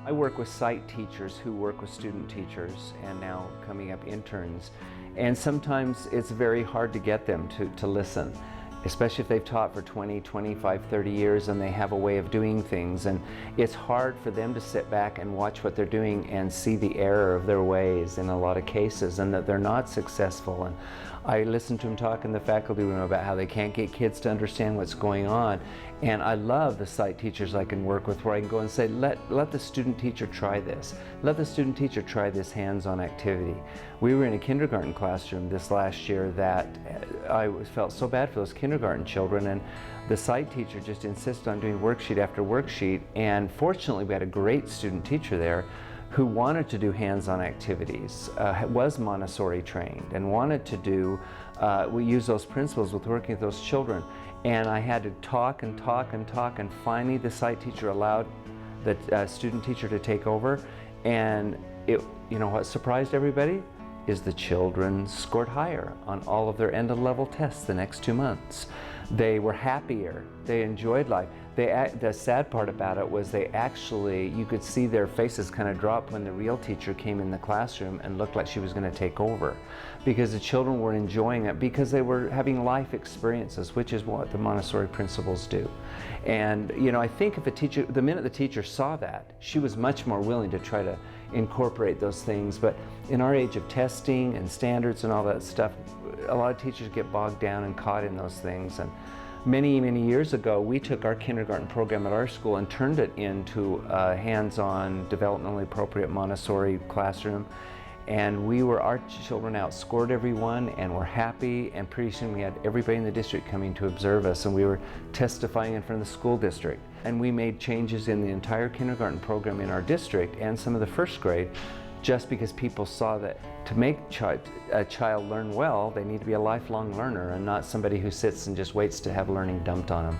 I work with sight teachers who work with student teachers and now coming up interns. And sometimes it's very hard to get them to listen, especially if they've taught for 20, 25, 30 years and they have a way of doing things. And it's hard for them to sit back and watch what they're doing and see the error of their ways in a lot of cases and that they're not successful. And I listen to them talk in the faculty room about how they can't get kids to understand what's going on. And I love the sight teachers I can work with where I can go and say, let the student teacher try this. Let the student teacher try this hands-on activity. We were in a kindergarten classroom this last year that I felt so bad for those kindergarten children, and the sight teacher just insisted on doing worksheet after worksheet. And fortunately, we had a great student teacher there who wanted to do hands-on activities, was Montessori trained, and wanted to do, we use those principles with working with those children. And I had to talk and talk and talk, and finally the sight teacher allowed the student teacher to take over. And you know what surprised everybody is the children scored higher on all of their end-of-level tests the next 2 months. They were happier, they enjoyed life. The sad part about it was you could see their faces kind of drop when the real teacher came in the classroom and looked like she was going to take over, because the children were enjoying it because they were having life experiences, which is what the Montessori principles do. And you know, I think if the minute the teacher saw that, she was much more willing to try to incorporate those things. But in our age of testing and standards and all that stuff, a lot of teachers get bogged down and caught in those things. And many, many years ago, we took our kindergarten program at our school and turned it into a hands-on, developmentally appropriate Montessori classroom. And our children outscored everyone and were happy, and pretty soon we had everybody in the district coming to observe us, and we were testifying in front of the school district. And we made changes in the entire kindergarten program in our district and some of the first grade, just because people saw that to make a child learn well, they need to be a lifelong learner and not somebody who sits and just waits to have learning dumped on them.